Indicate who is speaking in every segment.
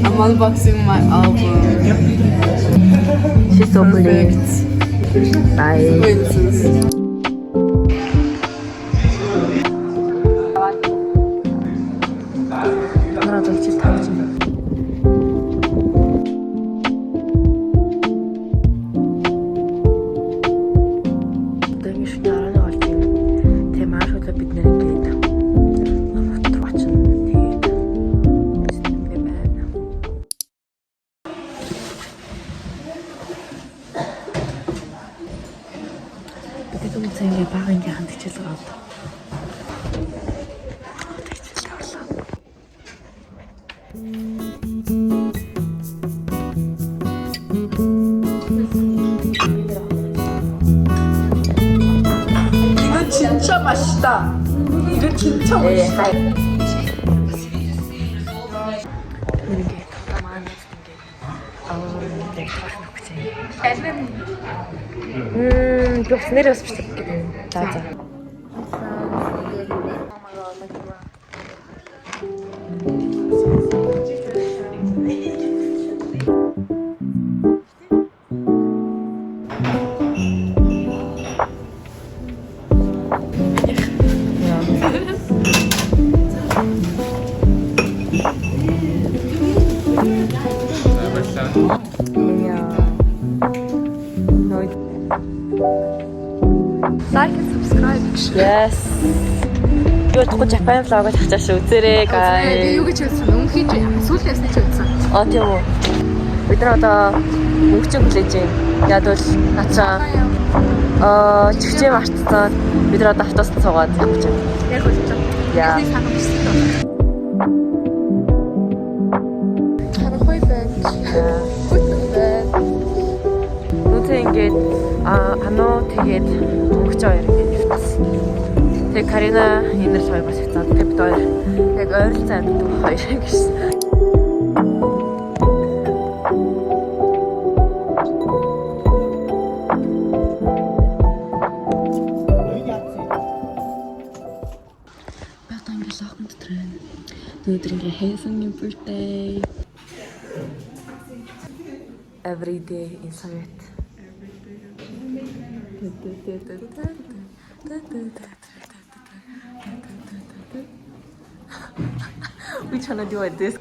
Speaker 1: I'm unboxing my album.
Speaker 2: She's so pretty. Bye.
Speaker 1: Coincidence.
Speaker 2: 하나도 짓하지. Дэвиш нараны олж юм. Тэ маш хөлөө бид нэр ингээд тууч нь тэгээд юм байна. Бид үнцэнгээ багынгийн ханд хичээл гараад.
Speaker 1: 이거 진짜 맛있다. 이거 진짜 맛있다.
Speaker 2: 이런 게 더 많이 주는 게 되게 맛있지. просто 내려서 비슷하게. 맞아.
Speaker 1: Like and subscribe.
Speaker 2: Yes. Юу тэгвэл Japan vlog-ыг хачааш үзээрэй guys.
Speaker 1: Юу гэж хэлсэн? Өмнөхий сүүлээс нь ч үзсэн.
Speaker 2: Тийм үү. Бид нар одоо мөнгөчөг хүлээж байна. Яг бол начаа чигчээ мартсан. Бид нар одоо автобусд суугаад явж байна.
Speaker 1: Яг үлдээ.
Speaker 2: Яа.
Speaker 1: Харахгүй байна.
Speaker 2: Нүцэн ингээд аноо тэгээд мөнгөч хоёр ингээд явчихсан. Тэгээд Карина энерж хоёр бас хэвцаад тэгээд бид хоёр яг ойролцоо амьд хоёр гэсэн. Өдрийн Hazen-ийн birthday. Every day in Soviet. Which one do I do this?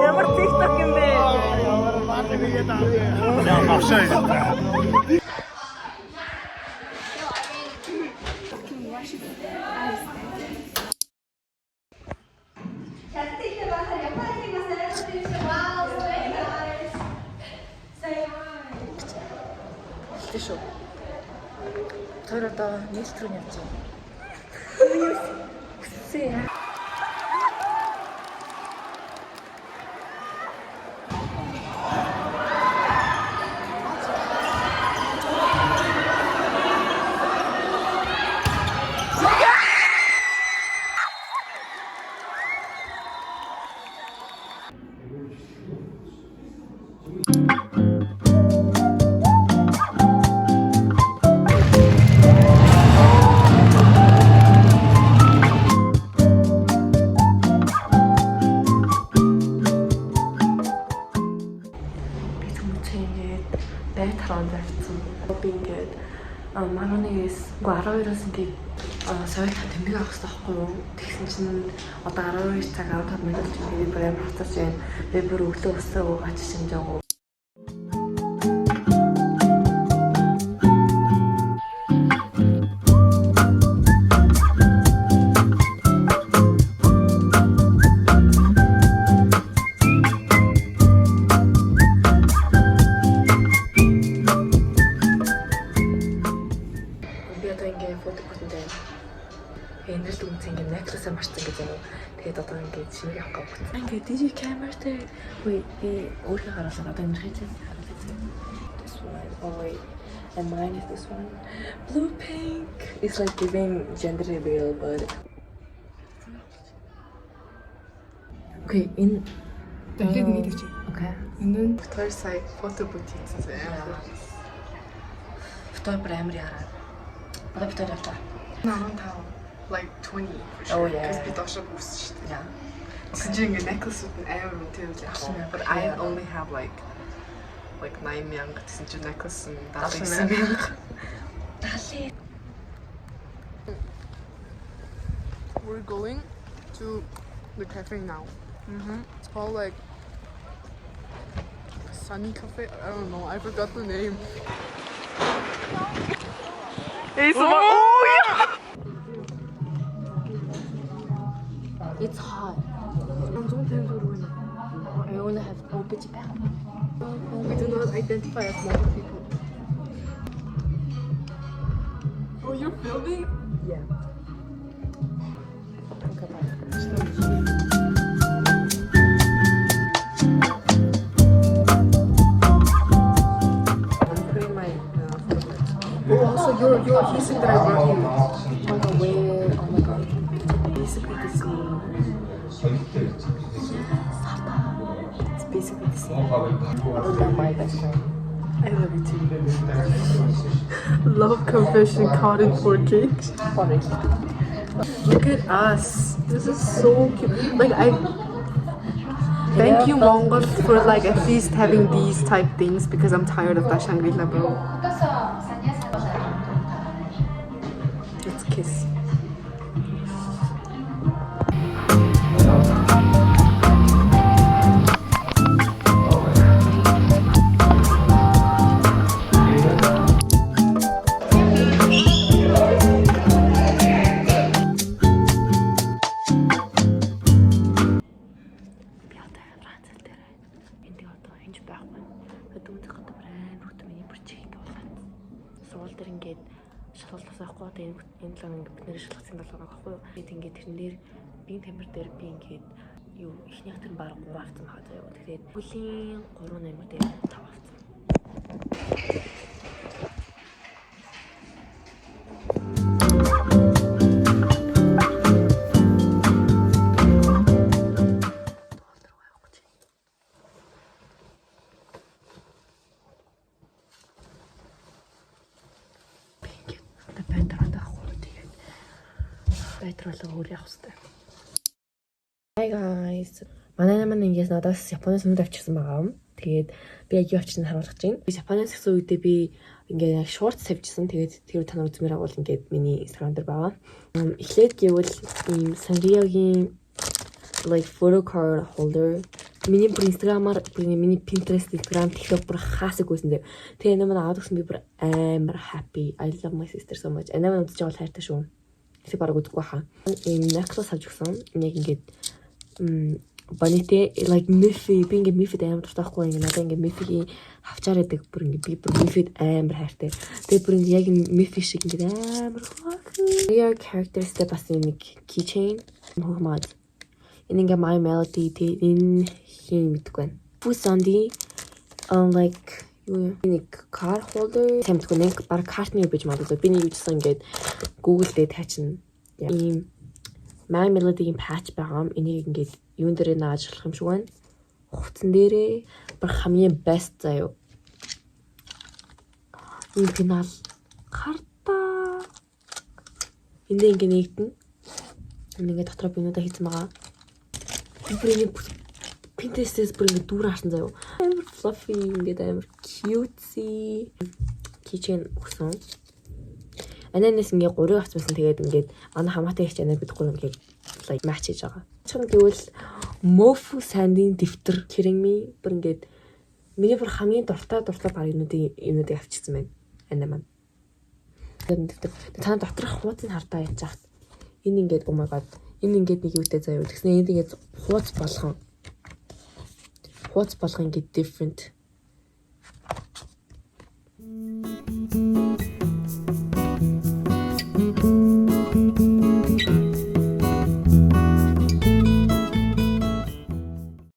Speaker 2: ямар TikTok юм бэ?
Speaker 3: Я авшаа юм.
Speaker 2: Тэшүү. Тэр одоо нийлт рүү явж байна. Үсээ. Бэт хараан зарцсан. Би ингээд манайгээс 12-оос ингээд сойрхон тэмдэг авах хэрэгтэй байхгүй юу? Тэгсэн чинь одоо 12 цаг 15 минут чинь би бүр амар хатаж байна. Би бүр өглөө өсөө уугач шинжаагүй. Энэс үнцэн ингээд necklace марцсан гэж юм. Тэгээд одоо ингээд шинийг авах гэж байна. Ингээд DJ cameraтэй би өөрийнхөө харуулсан одоо энэ хийж байна. This one. Oh wait. And mine is this one. Blue pink. It's like giving gender reveal but okay, in
Speaker 1: Тэгээд нэг тийч.
Speaker 2: Okay.
Speaker 1: Энэ хоёр сая фото бут хийсэн.
Speaker 2: Фото брамер яраа. Одоо фото яваа.
Speaker 1: 15.
Speaker 3: like 20 for
Speaker 2: Oh,
Speaker 3: sure.
Speaker 2: yeah.
Speaker 3: Because би доошоо бүссэн шүү дээ.
Speaker 2: Yeah.
Speaker 3: Тэгсэн чинь ингээ necklace-ууд нь амар үнэтэй байх. But I only have like 9,000 гэсэн чинь necklace нь 79,000. We're going to the cafe now. It's called like Sunny Cafe. I don't know. I forgot the name. Oh yeah!
Speaker 2: It's hot. I only have open back.
Speaker 3: We do not identify as Mongol people. Oh, you're filming?
Speaker 2: Yeah. I'm putting my photo.
Speaker 3: Oh, also your piece that I brought you.
Speaker 2: Oh my where? Oh my god. Basically the same. It's basically the same. Look at my best friend.
Speaker 3: I love you too. Love confession caught in 4K. Look at us. This is so cute. Like thank you Mongols for like at least having these type things because I'm tired of that Shangri-La, bro. Let's kiss.
Speaker 2: Шалгалт авахгүй одоо энэ лам ингээд бид нэр шалгалтын долоогоо авахгүй юу. Тэгээд ингээд тэрэн дээр биеийн тамир дээр би ингээд юу ихнийх тэр баг 3 авсан байгаа заяа. Тэгээд бүлийн 3 номер дээр 5 авсан. Hi guys. Манай ингээс надаас Японоос өмнө авчихсан байгаа. Тэгээд би яг юу авчихсан харуулж байна. Би Японоос гэсэн үедээ би ингээд яг шорт тавьчихсан. Тэгээд тэр та нар үзмээр агуул ингээд миний Instagram дээр байгаа. Эхлээд гэвэл ийм Sanrio-гийн like photo card holder. Миний Instagram-аар миний Pinterest, Instagram, TikTok бүр хаасаг үзсэн. Тэгээ энэ манай аваад өгсөн би бүр амар happy. I love my sister so much. Анаа үзэж байгаа хайртай шүү. Тэг бараг үзгүй хаа. Ийм necklace авч өгсөн. Яг ингээд баните like Miffy би ингээд Miffy амар дуртайхгүй ингээд надаа ингээд Miffy-гийн хавчаар байдаг бүр ингээд би бүр Miffy амар хайртай. Тэгээ бүр ингээд яг Miffy шиг ингээд амар Real characters-тэй бас нэг keychain хөөмад. Энэ ингээд My Melody энэ хин мэдгүй байна. Fusandi like нэг card holder тэмдэггүй нэг баг картны биж магадгүй би нэг юусан ингээд Google дээр тайчна. Ийм My Melody-гийн patch байгаа. Энийг ингээд юун дээр наажлах юм шиг байна. Хувцсан дээрээ баг хамгийн best заяа. Энэ финал карта. Энд ингээд нэгтэн. Энэ ингээд дотроо бинуудаа хийсэн байгаа. Бидний Pinterest-с бүр ингээд дүүр харсан заяа. Амар fluffy ингээд амар cutesy keychain өгсөн. Ананаас ингээ 3 авчихсан. Тэгээд ингээд манай хамаатай ихч анаа бид 3 ингээд like match хийж байгаа. Чон гэвэл Mofu Sand-ийн дэвтэр Kidding Me бүр ингээд миний бүр хамгийн дуртай баг юмнуудыг авчихсан байна. Анаа маань. Тэр дэвтэр та доторх хуудсыг хардаа яаж яахт. Энэ ингээд oh my god. Энэ ингээд нэг юутай заяа. Тэгснэ энд ингээд хуудс болгон ингээд different